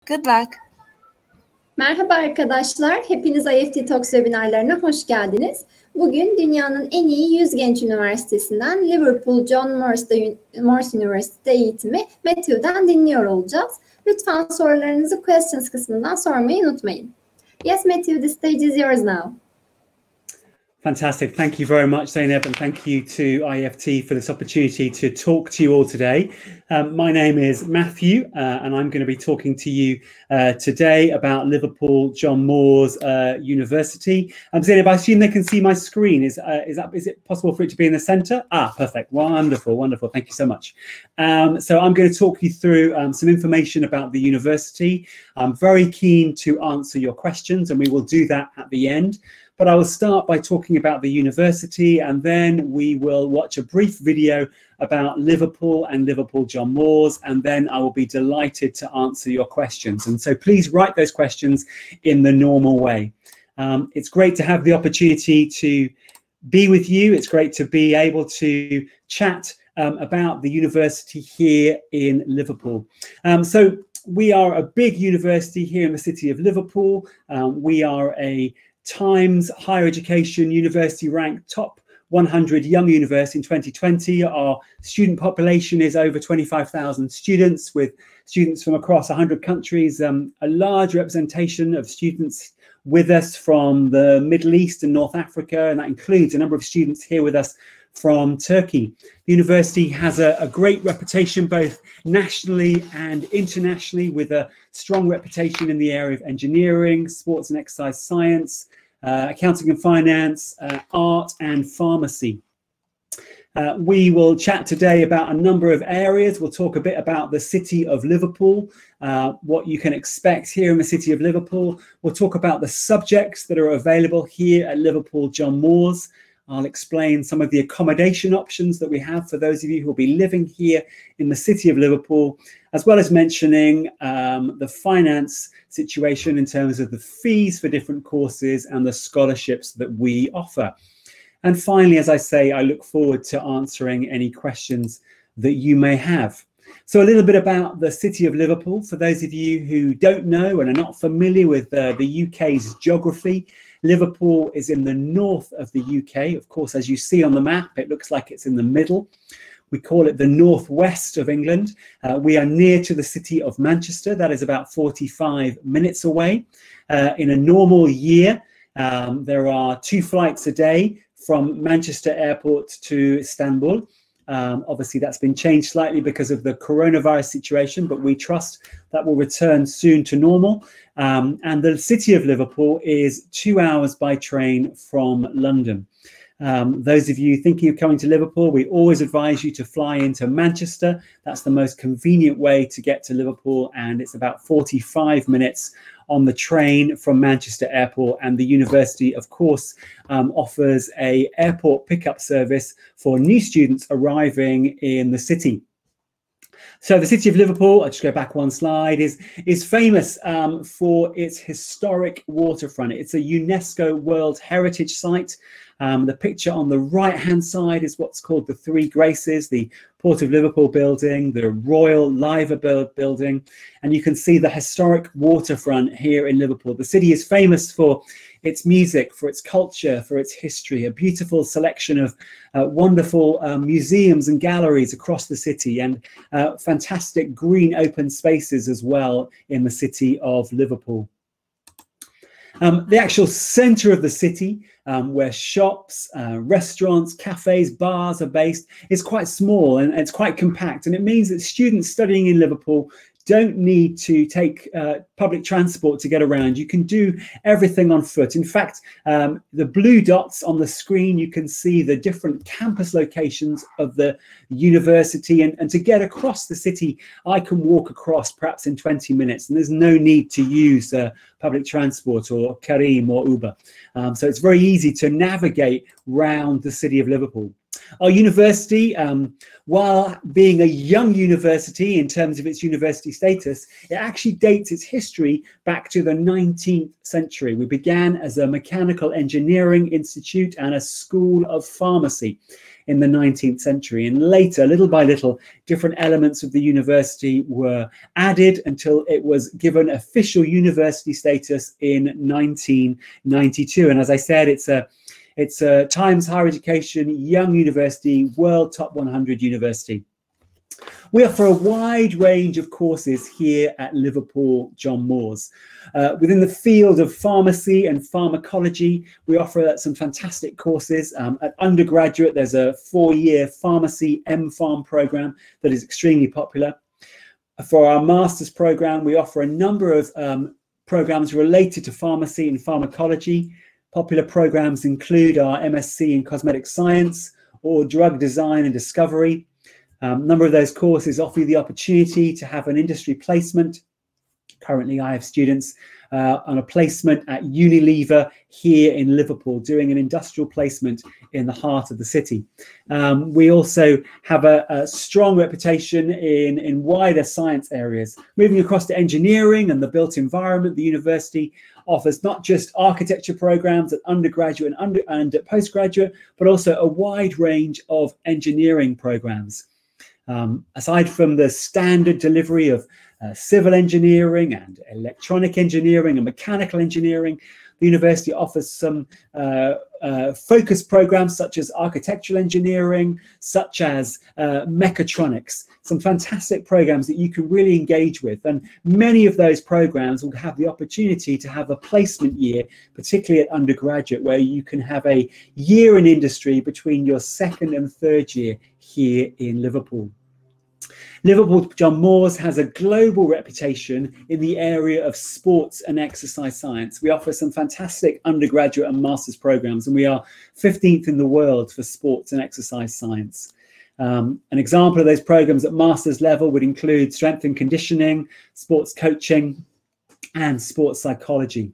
Good luck. Merhaba arkadaşlar, hepiniz IEFT Talks webinarlarına hoş geldiniz. Bugün dünyanın en iyi 100 genç üniversitesinden Liverpool John Moores Üniversitesi eğitimi Matthew'den dinliyor olacağız. Lütfen sorularınızı questions kısmından sormayı unutmayın. Yes, Matthew, the stage is yours now. Fantastic. Thank you very much, Zeynep, and thank you to IEFT for this opportunity to talk to you all today. My name is Matthew, and I'm going to be talking to you today about Liverpool John Moores University. Zeynep, I assume they can see my screen. Is it possible for it to be in the centre? Ah, perfect. Wonderful, wonderful. Thank you so much. So I'm going to talk you through some information about the university. I'm very keen to answer your questions, and we will do that at the end. But I will start by talking about the university, and then we will watch a brief video about Liverpool and Liverpool John Moores, and then I will be delighted to answer your questions. And so please write those questions in the normal way. It's great to have the opportunity to be with you. It's great to be able to chat about the university here in Liverpool. So we are a big university here in the city of Liverpool. We are a Times Higher Education University ranked top 100 young university in 2020. Our student population is over 25,000 students, with students from across 100 countries, a large representation of students with us from the Middle East and North Africa, and that includes a number of students here with us from Turkey. The university has a great reputation both nationally and internationally, with a strong reputation in the area of engineering, sports and exercise science, accounting and finance, art and pharmacy. We will chat today about a number of areas. We'll talk a bit about the city of Liverpool, what you can expect here in the city of Liverpool. We'll talk about the subjects that are available here at Liverpool John Moores. I'll explain some of the accommodation options that we have for those of you who will be living here in the city of Liverpool, as well as mentioning the finance situation in terms of the fees for different courses and the scholarships that we offer. And finally, as I say, I look forward to answering any questions that you may have. So a little bit about the city of Liverpool. For those of you who don't know and are not familiar with the UK's geography, Liverpool is in the north of the UK. Of course, as you see on the map, it looks like it's in the middle. We call it the northwest of England. We are near to the city of Manchester. That is about 45 minutes away. In a normal year, there are 2 flights a day from Manchester Airport to Istanbul. Obviously, that's been changed slightly because of the coronavirus situation, but we trust that will return soon to normal. And the city of Liverpool is 2 hours by train from London. Those of you thinking of coming to Liverpool, we always advise you to fly into Manchester. That's the most convenient way to get to Liverpool, and it's about 45 minutes on the train from Manchester Airport. And the university, of course, offers an airport pickup service for new students arriving in the city. So the city of Liverpool, I'll just go back one slide, is famous for its historic waterfront. It's a UNESCO World Heritage Site. The picture on the right-hand side is what's called the Three Graces, the Port of Liverpool building, the Royal Liverpool building, and you can see the historic waterfront here in Liverpool. The city is famous for its music, for its culture, for its history, a beautiful selection of wonderful museums and galleries across the city, and fantastic green open spaces as well in the city of Liverpool. The actual centre of the city, where shops, restaurants, cafes, bars are based, is quite small and it's quite compact. And it means that students studying in Liverpool don't need to take public transport to get around. You can do everything on foot. In fact, the blue dots on the screen, you can see the different campus locations of the university. And to get across the city, I can walk across perhaps in 20 minutes. And there's no need to use public transport or Kareem or Uber. So it's very easy to navigate round the city of Liverpool. Our university, while being a young university in terms of its university status, it actually dates its history back to the 19th century. We began as a mechanical engineering institute and a school of pharmacy in the 19th century. And later, little by little, different elements of the university were added until it was given official university status in 1992. And as I said, it's a Times Higher Education Young University, World Top 100 University. We offer a wide range of courses here at Liverpool John Moores. Within the field of pharmacy and pharmacology, we offer some fantastic courses. At undergraduate, there's a 4-year pharmacy MPharm program that is extremely popular. For our master's program, we offer a number of programs related to pharmacy and pharmacology. Popular programs include our MSc in Cosmetic Science or Drug Design and Discovery. A number of those courses offer you the opportunity to have an industry placement. Currently, I have students on a placement at Unilever here in Liverpool, doing an industrial placement in the heart of the city. We also have a strong reputation in wider science areas. Moving across to engineering and the built environment, the university offers not just architecture programs at undergraduate and at postgraduate, but also a wide range of engineering programs. Aside from the standard delivery of civil engineering and electronic engineering and mechanical engineering, the university offers some focus programs such as architectural engineering, such as mechatronics, some fantastic programs that you can really engage with. And many of those programs will have the opportunity to have a placement year, particularly at undergraduate, where you can have a year in industry between your second and third year here in Liverpool. Liverpool John Moores has a global reputation in the area of sports and exercise science. We offer some fantastic undergraduate and master's programs, and we are 15th in the world for sports and exercise science. An example of those programs at master's level would include strength and conditioning, sports coaching, and sports psychology.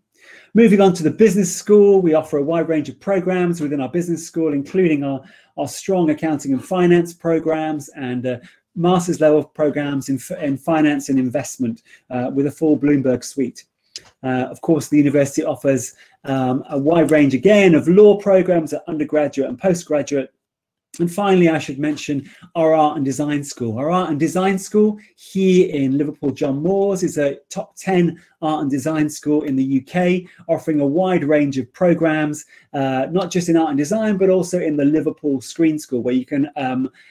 Moving on to the business school, we offer a wide range of programs within our business school, including our strong accounting and finance programs and master's level programs in finance and investment with a full Bloomberg suite. Of course, the university offers a wide range again of law programs at undergraduate and postgraduate. And finally, I should mention our art and design school. Our art and design school here in Liverpool John Moores is a top 10 art and design school in the UK, offering a wide range of programs, not just in art and design, but also in the Liverpool Screen School, where you can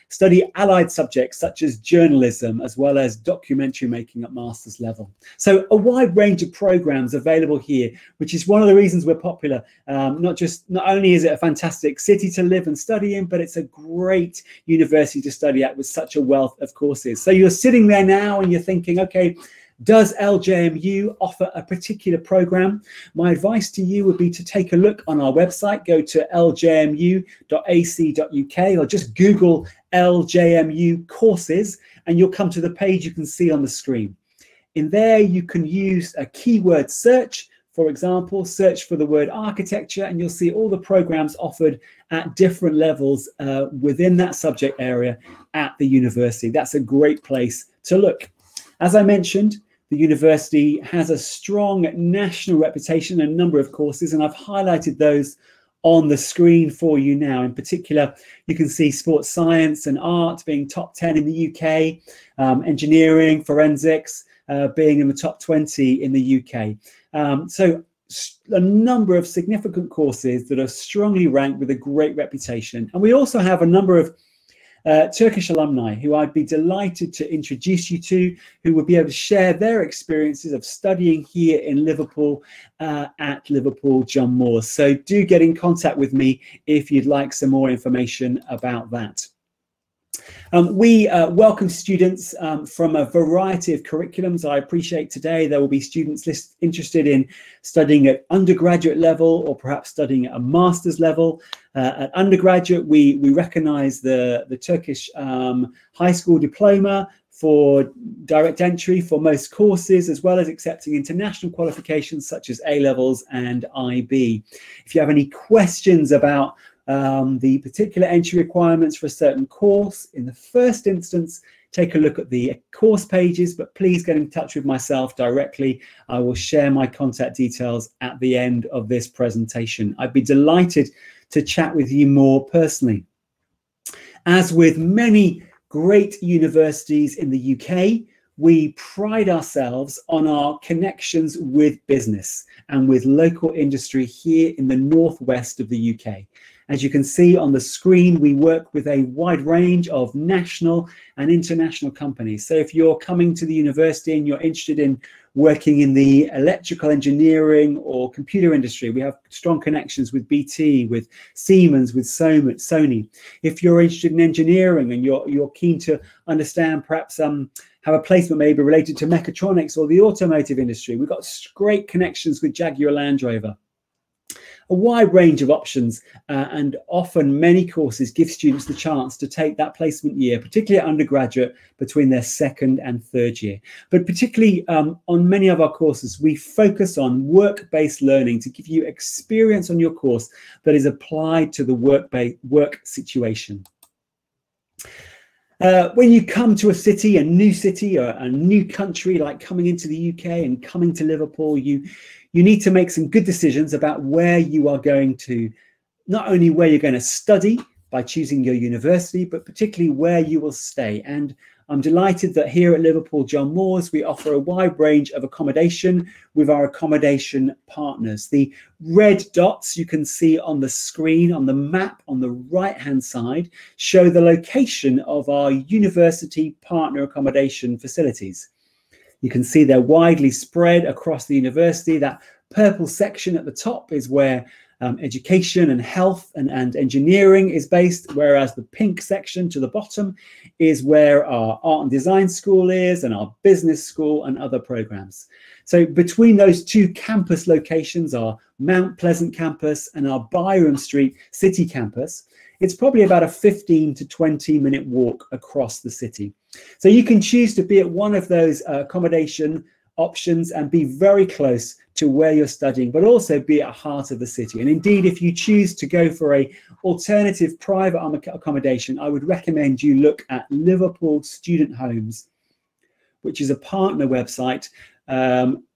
study allied subjects such as journalism, as well as documentary making at master's level. So a wide range of programs available here, which is one of the reasons we're popular. Not only is it a fantastic city to live and study in, but it's a great university to study at with such a wealth of courses. So you're sitting there now and you're thinking, okay, does LJMU offer a particular program? My advice to you would be to take a look on our website, go to ljmu.ac.uk or just Google LJMU courses and you'll come to the page you can see on the screen. In there, you can use a keyword search. For example, search for the word architecture and you'll see all the programs offered at different levels within that subject area at the university. That's a great place to look. As I mentioned, the university has a strong national reputation and a number of courses, and I've highlighted those on the screen for you now. In particular, you can see sports science and art being top 10 in the UK, engineering, forensics being in the top 20 in the UK. So a number of significant courses that are strongly ranked with a great reputation. And we also have a number of Turkish alumni who I'd be delighted to introduce you to, who will be able to share their experiences of studying here in Liverpool at Liverpool John Moores. So do get in contact with me if you'd like some more information about that. We welcome students from a variety of curriculums. I appreciate today there will be students interested in studying at undergraduate level or perhaps studying at a master's level. At undergraduate, we recognise the Turkish high school diploma for direct entry for most courses, as well as accepting international qualifications such as A-levels and IB. If you have any questions about the particular entry requirements for a certain course. In the first instance, take a look at the course pages, but please get in touch with myself directly. I will share my contact details at the end of this presentation. I'd be delighted to chat with you more personally. As with many great universities in the UK, we pride ourselves on our connections with business and with local industry here in the northwest of the UK. As you can see on the screen, we work with a wide range of national and international companies. So if you're coming to the university and you're interested in working in the electrical engineering or computer industry, we have strong connections with BT, with Siemens, with Sony. If you're interested in engineering and you're keen to understand perhaps have a placement maybe related to mechatronics or the automotive industry, we've got great connections with Jaguar Land Rover. A wide range of options, and often many courses give students the chance to take that placement year, particularly at undergraduate, between their second and third year. But particularly on many of our courses, we focus on work-based learning to give you experience on your course that is applied to the work situation. When you come to a new city or a new country, like coming into the UK and coming to Liverpool, you need to make some good decisions about where you are going to, not only where you're going to study by choosing your university, but particularly where you will stay. And I'm delighted that here at Liverpool John Moores, we offer a wide range of accommodation with our accommodation partners. The red dots you can see on the screen on the map on the right-hand side show the location of our university partner accommodation facilities. You can see they're widely spread across the university. That purple section at the top is where education and health and engineering is based, whereas the pink section to the bottom is where our art and design school is and our business school and other programs. So between those two campus locations, our Mount Pleasant campus and our Byram Street city campus, it's probably about a 15 to 20 minute walk across the city. So you can choose to be at one of those accommodation options and be very close to where you're studying, but also be at the heart of the city. And indeed, if you choose to go for a alternative private accommodation, I would recommend you look at Liverpool Student Homes, which is a partner website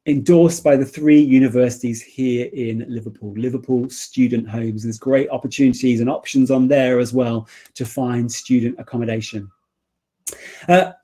endorsed by the three universities here in Liverpool. Liverpool Student Homes. There's great opportunities and options on there as well to find student accommodation.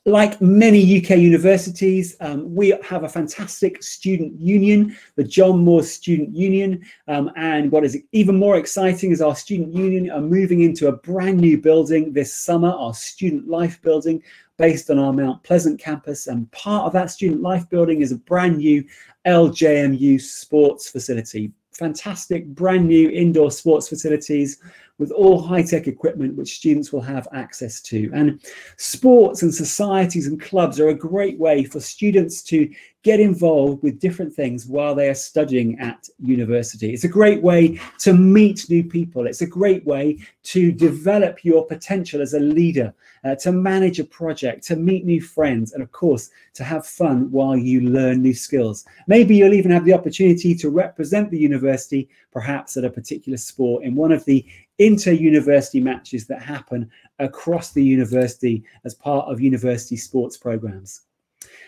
Like many UK universities, we have a fantastic student union, the John Moores Student Union, and what is even more exciting is our student union are moving into a brand new building this summer, our Student Life building, based on our Mount Pleasant campus, and part of that Student Life building is a brand new LJMU sports facility. Fantastic brand new indoor sports facilities with all high-tech equipment which students will have access to. And sports and societies and clubs are a great way for students to get involved with different things while they are studying at university. It's a great way to meet new people. It's a great way to develop your potential as a leader, to manage a project, to meet new friends, and of course, to have fun while you learn new skills. Maybe you'll even have the opportunity to represent the university, perhaps at a particular sport in one of the inter-university matches that happen across the university as part of university sports programs.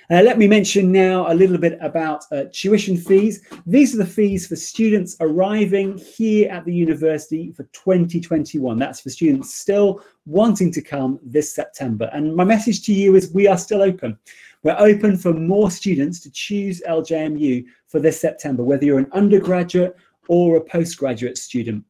Let me mention now a little bit about tuition fees. These are the fees for students arriving here at the university for 2021. That's for students still wanting to come this September. And my message to you is we are still open. We're open for more students to choose LJMU for this September, whether you're an undergraduate or a postgraduate student.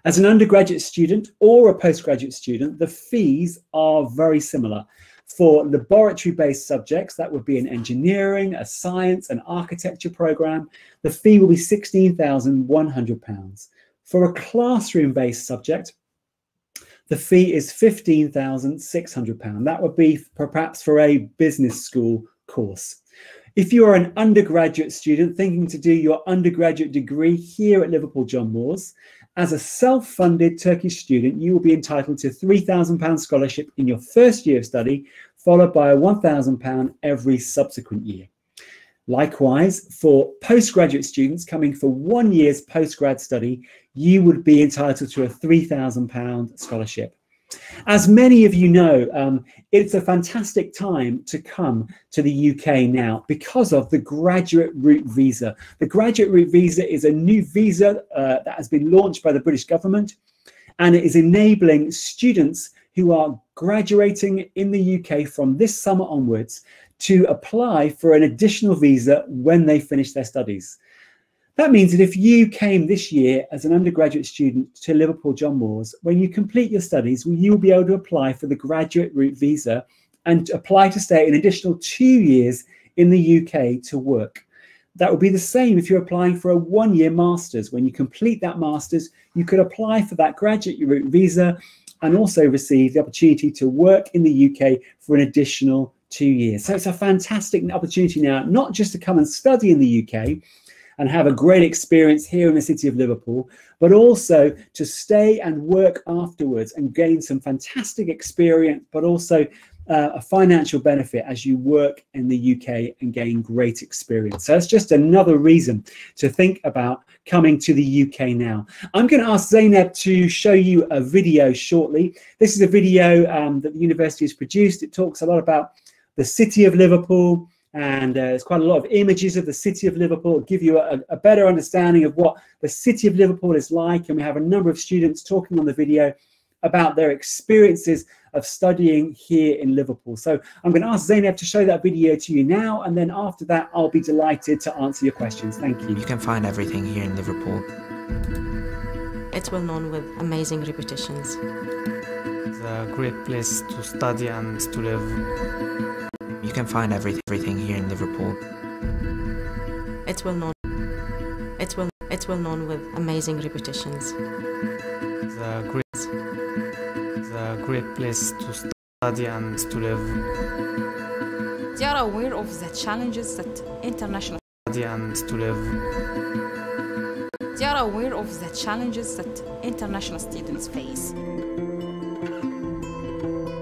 As an undergraduate student or a postgraduate student, the fees are very similar. For laboratory-based subjects, that would be an engineering, a science, an architecture program, the fee will be £16,100. For a classroom-based subject, the fee is £15,600. That would be perhaps for a business school course. If you are an undergraduate student thinking to do your undergraduate degree here at Liverpool John Moores, as a self-funded Turkish student, you will be entitled to a £3,000 scholarship in your first year of study, followed by a £1,000 every subsequent year. Likewise, for postgraduate students coming for 1 year's postgrad study, you would be entitled to a £3,000 scholarship. As many of you know, it's a fantastic time to come to the UK now because of the graduate route visa. The graduate route visa is a new visa that has been launched by the British government, and it is enabling students who are graduating in the UK from this summer onwards to apply for an additional visa when they finish their studies. That means that if you came this year as an undergraduate student to Liverpool John Moores, when you complete your studies, you'll be able to apply for the graduate route visa and apply to stay an additional 2 years in the UK to work. That would be the same if you're applying for a 1-year master's. When you complete that master's, you could apply for that graduate route visa and also receive the opportunity to work in the UK for an additional 2 years. So it's a fantastic opportunity now, not just to come and study in the UK and have a great experience here in the city of Liverpool, but also to stay and work afterwards and gain some fantastic experience, but also a financial benefit as you work in the UK and gain great experience. So it's just another reason to think about coming to the UK now. I'm going to ask Zainab to show you a video shortly. This is a video that the university has produced. It talks a lot about the city of Liverpool, and there's quite a lot of images of the city of Liverpool. It'll give you a better understanding of what the city of Liverpool is like. And we have a number of students talking on the video about their experiences of studying here in Liverpool. So I'm going to ask Zainab to show that video to you now, and then after that, I'll be delighted to answer your questions. Thank you. You can find everything here in Liverpool. It's well known with amazing reputations. It's a great place to study and to live. You can find everything here in Liverpool. It's well known. It's well known with amazing reputations. It's a great place to study and to live. They are aware of the challenges that international Study and to live. They are aware of the challenges that international students face.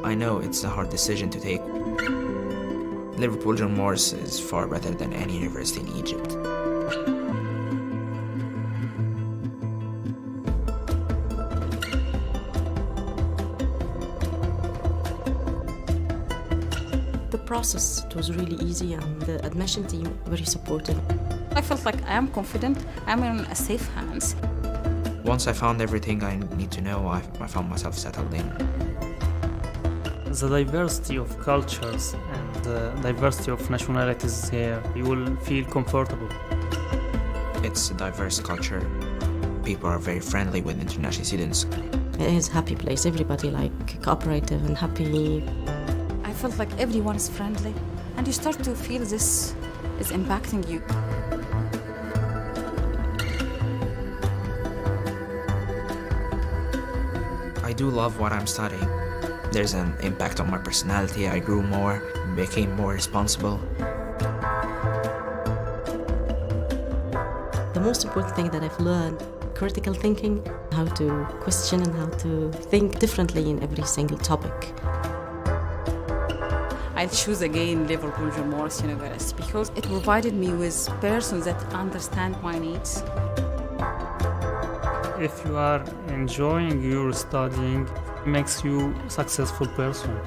I know it's a hard decision to take. Liverpool John Moores is far better than any university in Egypt. The process was really easy, and the admission team very supportive. I felt like I am confident, I'm in a safe hands. Once I found everything I need to know, I found myself settled in. The diversity of cultures and the diversity of nationalities here, you will feel comfortable. It's a diverse culture. People are very friendly with international students. It is a happy place. Everybody cooperative and happy. I felt like everyone is friendly, and you start to feel this is impacting you. I do love what I'm studying. There's an impact on my personality. I grew more, became more responsible. The most important thing that I've learned, critical thinking, how to question and how to think differently in every single topic. I'll choose again Liverpool John Moores University because it provided me with persons that understand my needs. If you are enjoying your studying, it makes you a successful person.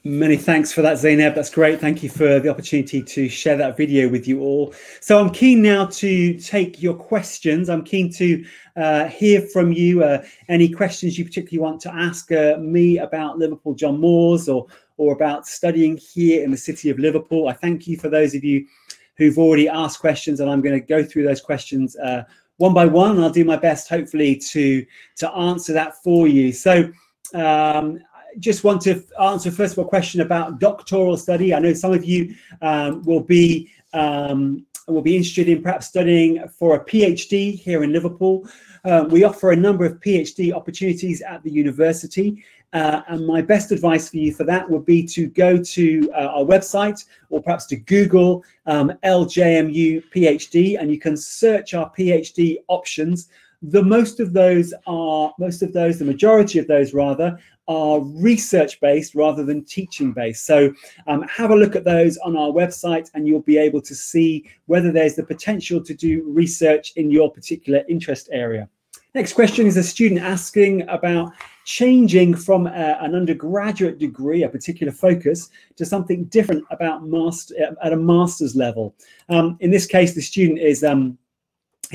Many thanks for that, Zainab. That's great. Thank you for the opportunity to share that video with you all. So I'm keen now to take your questions. I'm keen to hear from you any questions you particularly want to ask me about Liverpool John Moores or about studying here in the city of Liverpool. I thank you for those of you who've already asked questions, and I'm going to go through those questions one by one, and I'll do my best, hopefully, to answer that for you. So just want to answer first of all a question about doctoral study. I know some of you will be interested in perhaps studying for a PhD here in Liverpool. We offer a number of PhD opportunities at the university, And my best advice for you for that would be to go to our website, or perhaps to Google LJMU PhD, and you can search our PhD options. The majority of those rather, are research-based rather than teaching-based. So have a look at those on our website, and you'll be able to see whether there's the potential to do research in your particular interest area. Next question is a student asking about changing from an undergraduate degree, a particular focus, to something different about at a master's level. In this case, the student is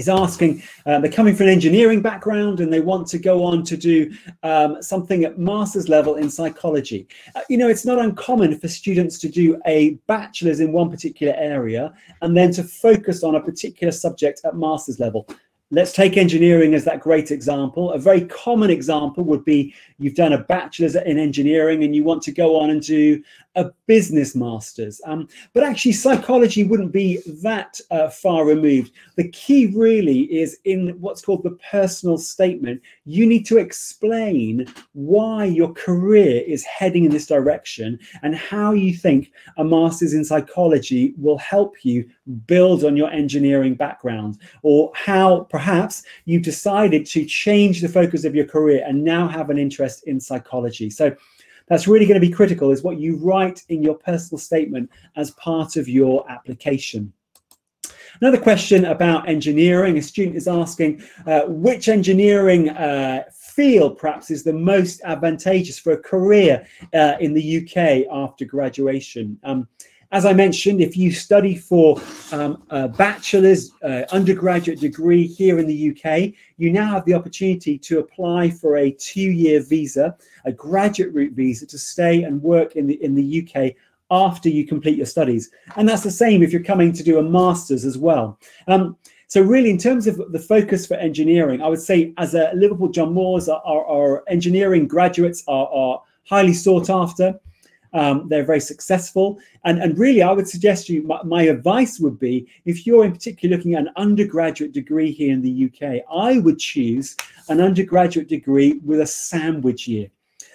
asking, they're coming from an engineering background and they want to go on to do something at master's level in psychology. It's not uncommon for students to do a bachelor's in one particular area and then to focus on a particular subject at master's level. Let's take engineering as that great example. A very common example would be you've done a bachelor's in engineering and you want to go on and do a business master's. But actually psychology wouldn't be that far removed. The key really is in what's called the personal statement. You need to explain why your career is heading in this direction and how you think a master's in psychology will help you build on your engineering background, or how perhaps you've decided to change the focus of your career and now have an interest in psychology. So that's really going to be critical, is what you write in your personal statement as part of your application. Another question about engineering. A student is asking which engineering field perhaps is the most advantageous for a career in the UK after graduation. As I mentioned, if you study for a bachelor's undergraduate degree here in the UK, you now have the opportunity to apply for a 2-year visa, a graduate route visa, to stay and work in the UK after you complete your studies. And that's the same if you're coming to do a master's as well. So really, in terms of the focus for engineering, I would say as a Liverpool John Moores, our engineering graduates are highly sought after. They're very successful, and really I would suggest you, my advice would be, if you're in particular looking at an undergraduate degree here in the UK, I would choose an undergraduate degree with a sandwich year.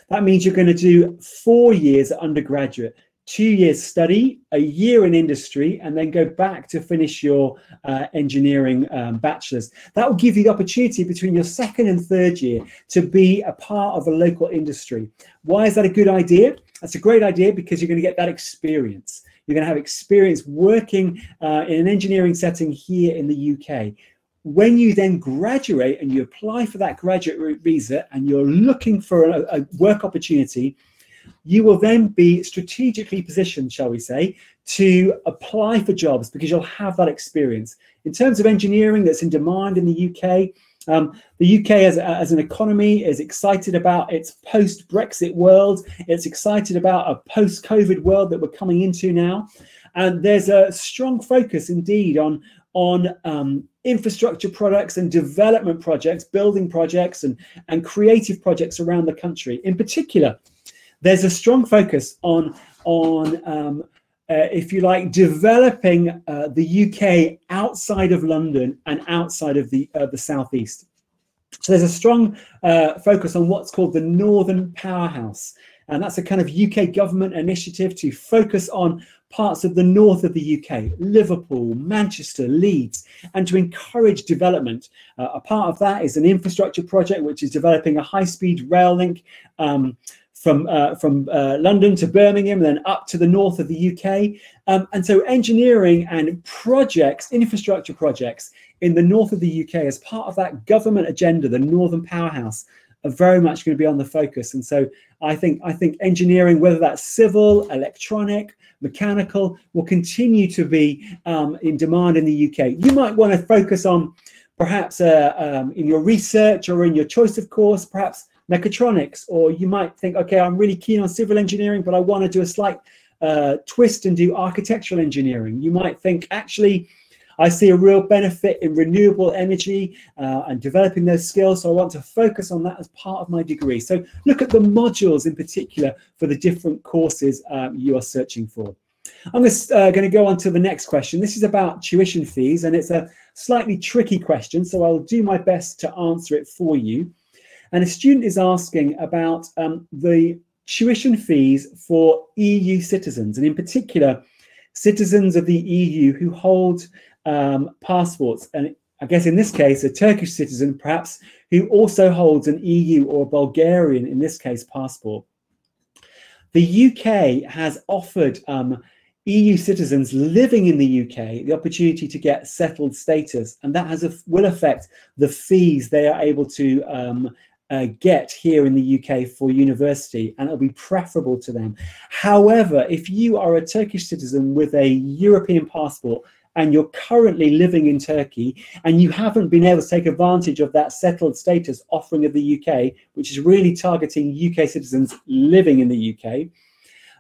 That means you're going to do 4 years at undergraduate, 2 years study, a year in industry, and then go back to finish your engineering bachelor's. That will give you the opportunity between your 2nd and 3rd year to be a part of a local industry. Why is that a good idea? That's a great idea because you're going to get that experience. You're going to have experience working in an engineering setting here in the UK. When you then graduate and you apply for that graduate route visa and you're looking for a work opportunity, you will then be strategically positioned, shall we say, to apply for jobs because you'll have that experience. In terms of engineering that's in demand in the UK, the UK as an economy is excited about its post-Brexit world. It's excited about a post-COVID world that we're coming into now. And there's a strong focus indeed on infrastructure products and development projects, building projects and creative projects around the country. In particular, there's a strong focus on if you like, developing the UK outside of London and outside of the Southeast. So there's a strong focus on what's called the Northern Powerhouse. And that's a kind of UK government initiative to focus on parts of the north of the UK, Liverpool, Manchester, Leeds, and to encourage development. A part of that is an infrastructure project, which is developing a high-speed rail link from London to Birmingham, and then up to the north of the UK. And so engineering and projects, infrastructure projects in the north of the UK as part of that government agenda, the Northern Powerhouse, are very much going to be on the focus. And so I think engineering, whether that's civil, electronic, mechanical, will continue to be in demand in the UK. You might want to focus on perhaps in your research or in your choice of course, perhaps mechatronics, or you might think, okay, I'm really keen on civil engineering, but I want to do a slight twist and do architectural engineering. You might think, actually, I see a real benefit in renewable energy and developing those skills, so I want to focus on that as part of my degree. So look at the modules in particular for the different courses you are searching for. I'm just going to go on to the next question. This is about tuition fees, and it's a slightly tricky question, so I'll do my best to answer it for you. And a student is asking about the tuition fees for EU citizens, and in particular, citizens of the EU who hold passports. And I guess in this case, a Turkish citizen, perhaps, who also holds an EU or a Bulgarian, in this case, passport. The UK has offered EU citizens living in the UK the opportunity to get settled status, and that will affect the fees they are able to get here in the UK for university, and it'll be preferable to them. However, if you are a Turkish citizen with a European passport and you're currently living in Turkey and you haven't been able to take advantage of that settled status offering of the UK, which is really targeting UK citizens living in the UK,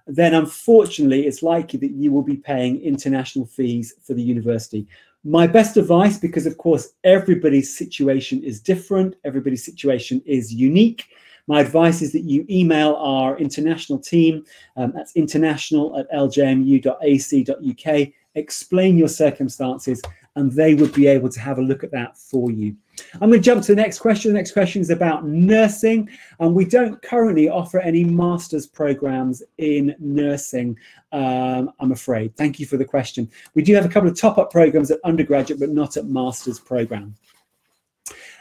then unfortunately it's likely that you will be paying international fees for the university. My best advice, because of course everybody's situation is different, everybody's situation is unique, my advice is that you email our international team, that's international@ljmu.ac.uk, explain your circumstances, and they would be able to have a look at that for you. I'm going to jump to the next question. The next question is about nursing, and we don't currently offer any master's programs in nursing, I'm afraid. Thank you for the question. We do have a couple of top-up programs at undergraduate, but not at master's program.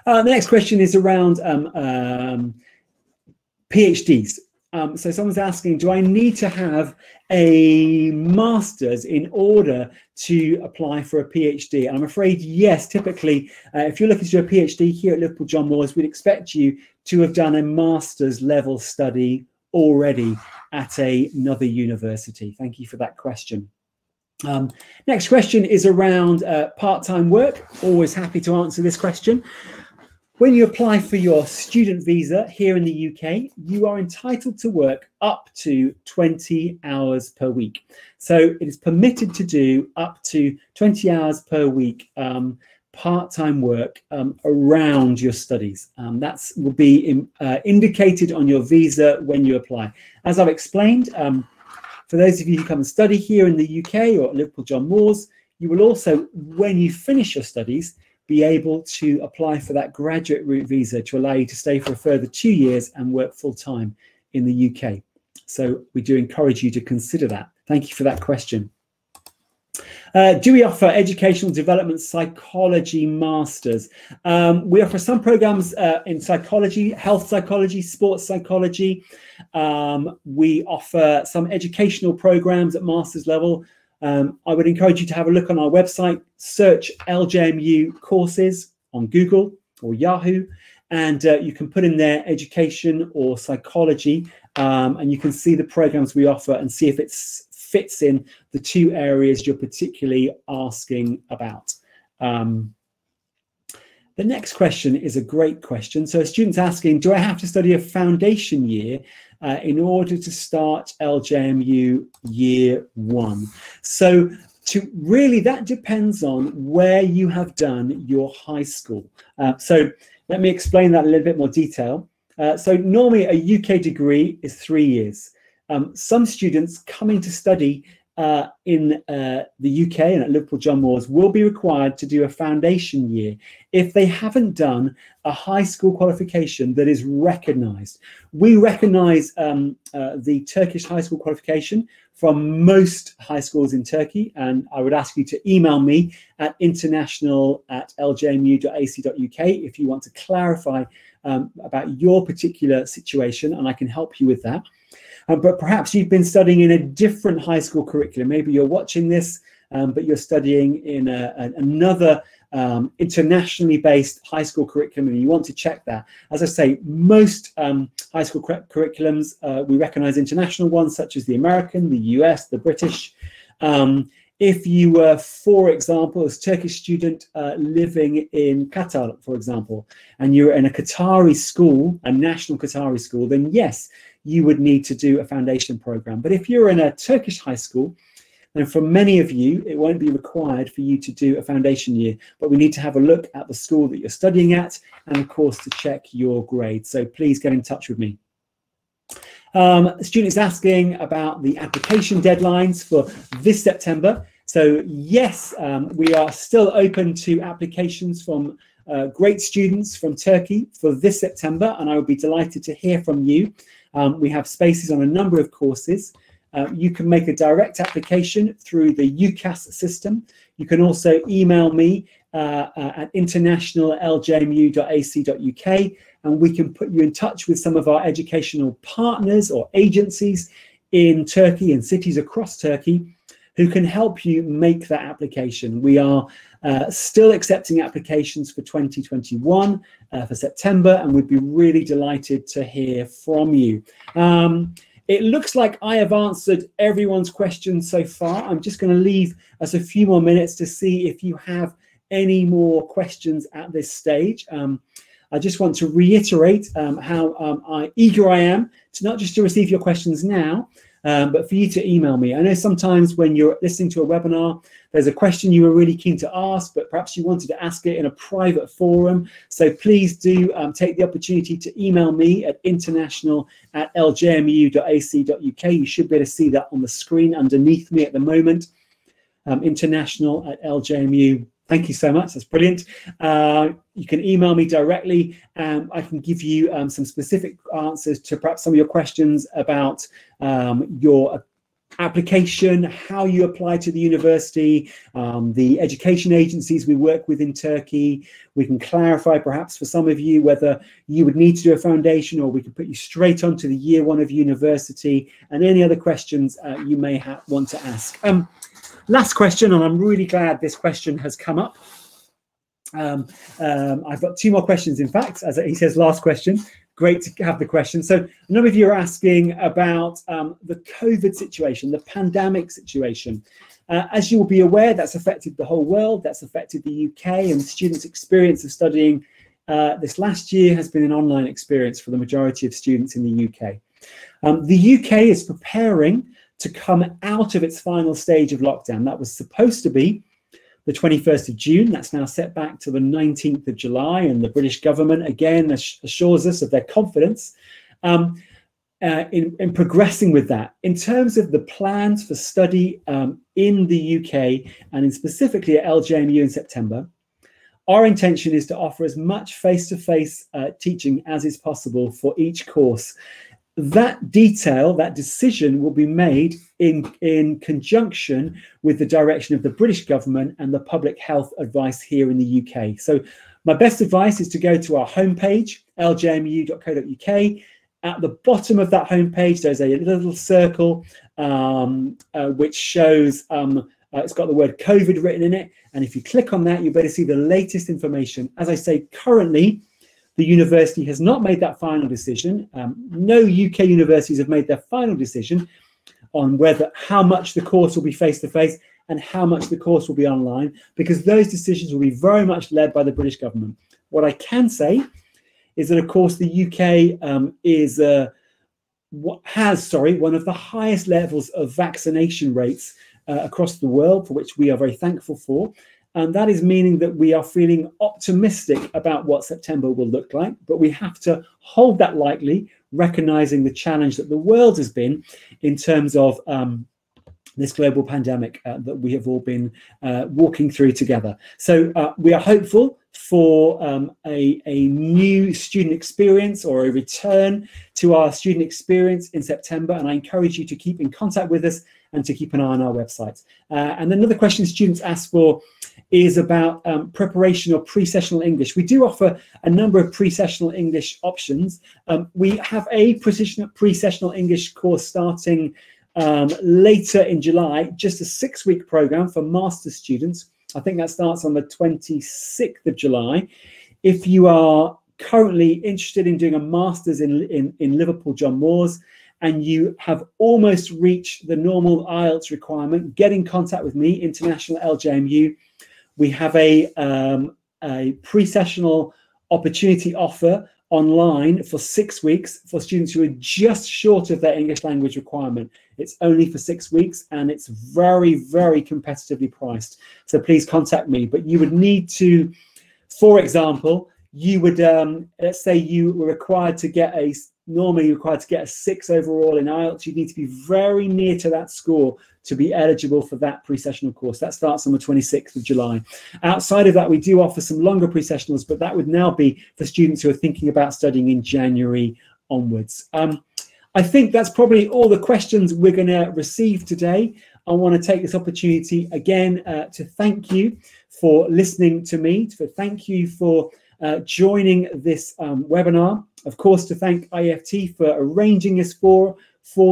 The next question is around PhDs. So someone's asking, do I need to have a master's in order to apply for a PhD? And I'm afraid, yes, typically, if you're looking to do a PhD here at Liverpool John Moores, we'd expect you to have done a master's level study already at another university. Thank you for that question. Next question is around part-time work. Always happy to answer this question. When you apply for your student visa here in the UK, you are entitled to work up to 20 hours per week. So it is permitted to do up to 20 hours per week part-time work around your studies. That will be indicated on your visa when you apply. As I've explained, for those of you who come and study here in the UK or at Liverpool John Moores, you will also, when you finish your studies, be able to apply for that graduate route visa to allow you to stay for a further 2 years and work full-time in the UK. So we do encourage you to consider that. Thank you for that question. Do we offer educational development psychology masters? We offer some programs in psychology, health psychology, sports psychology. We offer some educational programs at master's level. I would encourage you to have a look on our website, search LJMU courses on Google or Yahoo, and you can put in there education or psychology, and you can see the programs we offer and see if it fits in the two areas you're particularly asking about. The next question is a great question. So a student's asking, do I have to study a foundation year in order to start LJMU year 1? So really that depends on where you have done your high school. So let me explain that in a little bit more detail. So normally a UK degree is 3 years. Some students coming to study in the UK and at Liverpool John Moores will be required to do a foundation year if they haven't done a high school qualification that is recognised. We recognise the Turkish high school qualification from most high schools in Turkey, and I would ask you to email me at international@ljmu.ac.uk if you want to clarify about your particular situation, and I can help you with that. But perhaps you've been studying in a different high school curriculum. Maybe you're watching this, but you're studying in another internationally based high school curriculum, and you want to check that. As I say, most high school curriculums, we recognize international ones such as the American, the US, the British. If you were, for example, as a Turkish student living in Qatar, for example, and you're in a Qatari school, a national Qatari school, then yes, you would need to do a foundation program. But if you're in a Turkish high school, then for many of you, it won't be required for you to do a foundation year, but we need to have a look at the school that you're studying at, and of course to check your grades. So please get in touch with me. The student is asking about the application deadlines for this September. So yes, we are still open to applications from great students from Turkey for this September, and I would be delighted to hear from you. We have spaces on a number of courses. You can make a direct application through the UCAS system. You can also email me at international@ljmu.ac.uk, and we can put you in touch with some of our educational partners or agencies in Turkey and cities across Turkey who can help you make that application. We are still accepting applications for 2021 for September, and we'd be really delighted to hear from you. It looks like I have answered everyone's questions so far. I'm just going to leave us a few more minutes to see if you have any more questions at this stage. I just want to reiterate how eager I am to not just to receive your questions now, but for you to email me. I know sometimes when you're listening to a webinar, there's a question you were really keen to ask, but perhaps you wanted to ask it in a private forum. So please do take the opportunity to email me at international@ljmu.ac.uk. You should be able to see that on the screen underneath me at the moment. International@ljmu. Thank you so much. That's brilliant. You can email me directly. I can give you some specific answers to perhaps some of your questions about your application, how you apply to the university, the education agencies we work with in Turkey. We can clarify perhaps for some of you whether you would need to do a foundation, or we can put you straight onto the year one of university, and any other questions you may want to ask. Last question, and I'm really glad this question has come up. I've got two more questions, in fact, as he says, last question. Great to have the question. So a number of you are asking about the COVID situation, the pandemic situation. As you will be aware, that's affected the whole world. That's affected the UK, and students' experience of studying this last year has been an online experience for the majority of students in the UK. The UK is preparing to come out of its final stage of lockdown. That was supposed to be the 21st of June. That's now set back to the 19th of July, and the British government again assures us of their confidence in progressing with that. In terms of the plans for study in the UK, and in specifically at LJMU in September, our intention is to offer as much face-to-face teaching as is possible for each course. That detail, that decision will be made in conjunction with the direction of the British government and the public health advice here in the UK. So my best advice is to go to our homepage, ljmu.co.uk. At the bottom of that homepage, there's a little circle which shows, it's got the word COVID written in it. And if you click on that, you'll be able to see the latest information. As I say, currently, the university has not made that final decision. No UK universities have made their final decision on how much the course will be face-to-face and how much the course will be online, because those decisions will be very much led by the British government. What I can say is that, of course, the UK has one of the highest levels of vaccination rates across the world, for which we are very thankful for. And that is meaning that we are feeling optimistic about what September will look like, but we have to hold that lightly, recognizing the challenge that the world has been in terms of this global pandemic that we have all been walking through together. So we are hopeful for a new student experience, or a return to our student experience in September. And I encourage you to keep in contact with us and to keep an eye on our website. And another question students ask for is about preparation or pre-sessional English. We do offer a number of pre-sessional English options. We have a pre-sessional English course starting later in July, just a 6-week program for master's students. I think that starts on the 26th of July. If you are currently interested in doing a master's in Liverpool, John Moores, and you have almost reached the normal IELTS requirement, get in contact with me, International LJMU. We have a pre-sessional opportunity offer online for 6 weeks for students who are just short of their English language requirement. It's only for 6 weeks, and it's very, very competitively priced. So please contact me. But you would need to, for example, you would, let's say you were required to get normally required to get a 6 overall in IELTS. You need to be very near to that score to be eligible for that pre-sessional course. That starts on the 26th of July. Outside of that, we do offer some longer pre-sessionals, but that would now be for students who are thinking about studying in January onwards. I think that's probably all the questions we're going to receive today. I want to take this opportunity again to thank you for listening to me, thank you for joining this webinar. Of course, to thank IEFT for arranging this for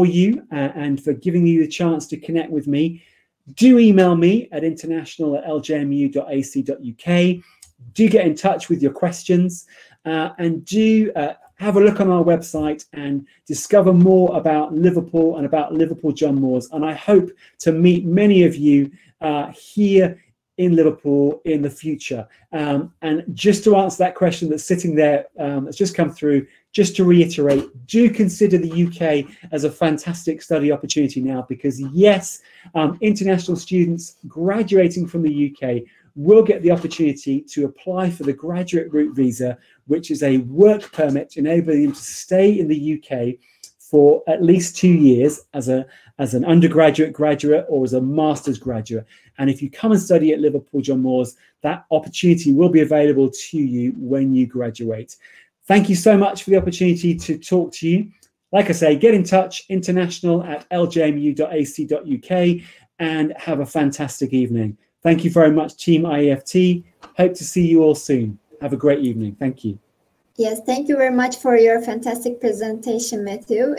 you and for giving you the chance to connect with me. Do email me at international@ljmu.ac.uk. Do get in touch with your questions and do have a look on our website and discover more about Liverpool and about Liverpool John Moores. And I hope to meet many of you here in Liverpool in the future. And just to answer that question that's sitting there, that's just come through, just to reiterate, do consider the UK as a fantastic study opportunity now, because yes, international students graduating from the UK will get the opportunity to apply for the graduate route visa, which is a work permit enabling them to stay in the UK for at least 2 years as an undergraduate, graduate, or as a master's graduate. And if you come and study at Liverpool John Moores, that opportunity will be available to you when you graduate. Thank you so much for the opportunity to talk to you. Like I say, get in touch, international@ljmu.ac.uk, and have a fantastic evening. Thank you very much, Team IEFT. Hope to see you all soon. Have a great evening. Thank you. Yes, thank you very much for your fantastic presentation, Matthew.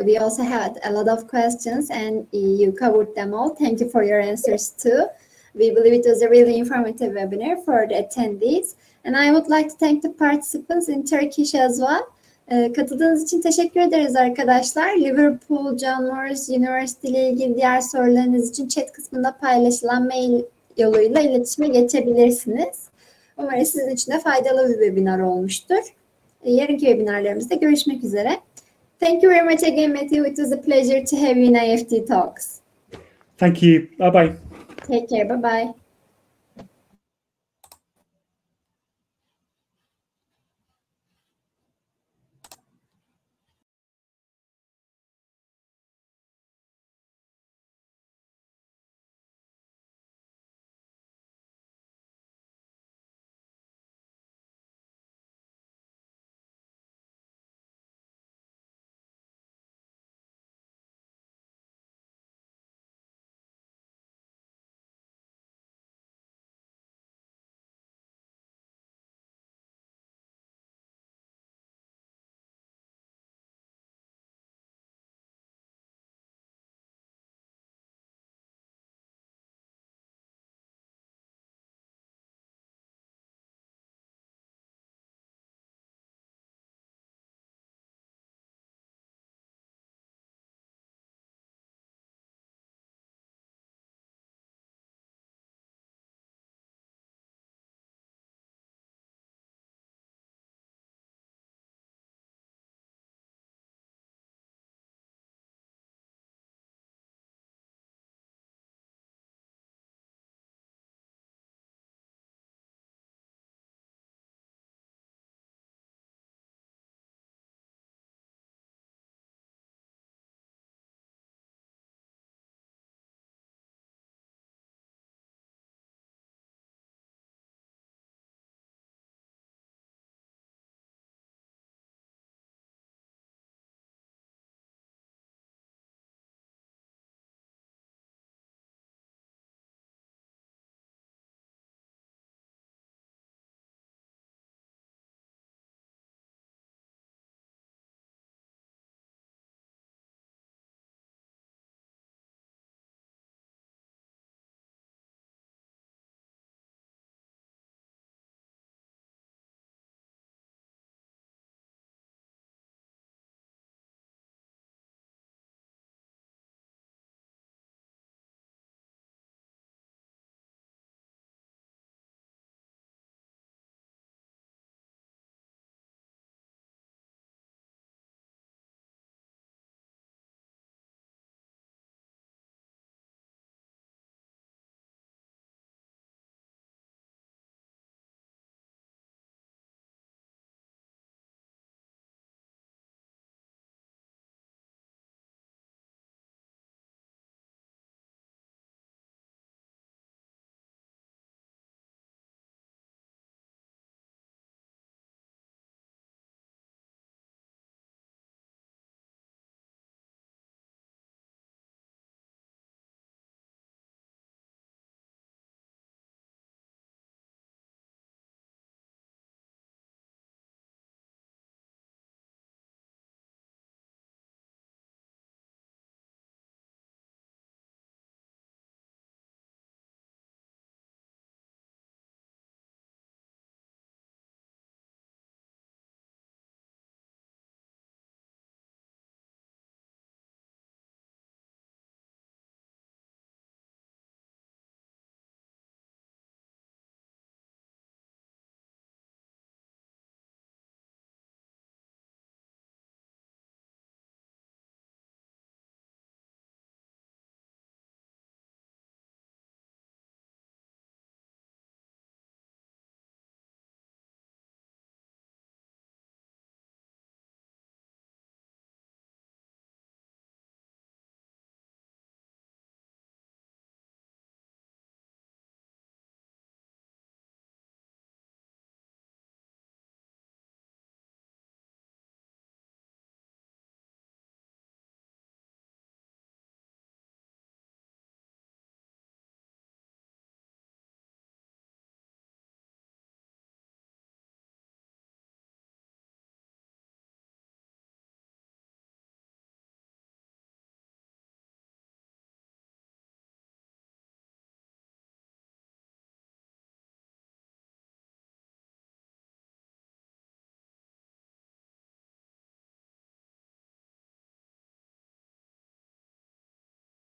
We also had a lot of questions and you covered them all. Thank you for your answers too. We believe it was a really informative webinar for the attendees. And I would like to thank the participants in Turkish as well. Katıldığınız için teşekkür ederiz arkadaşlar. Liverpool John Moores University ile ilgili diğer sorularınız için chat kısmında paylaşılan mail yoluyla iletişime geçebilirsiniz. Umarım sizin için de faydalı bir webinar olmuştur. Yarınki webinarlarımızda görüşmek üzere. Thank you very much again, Matthew. It was a pleasure to have you in IEFT Talks. Thank you. Bye-bye. Take care. Bye-bye.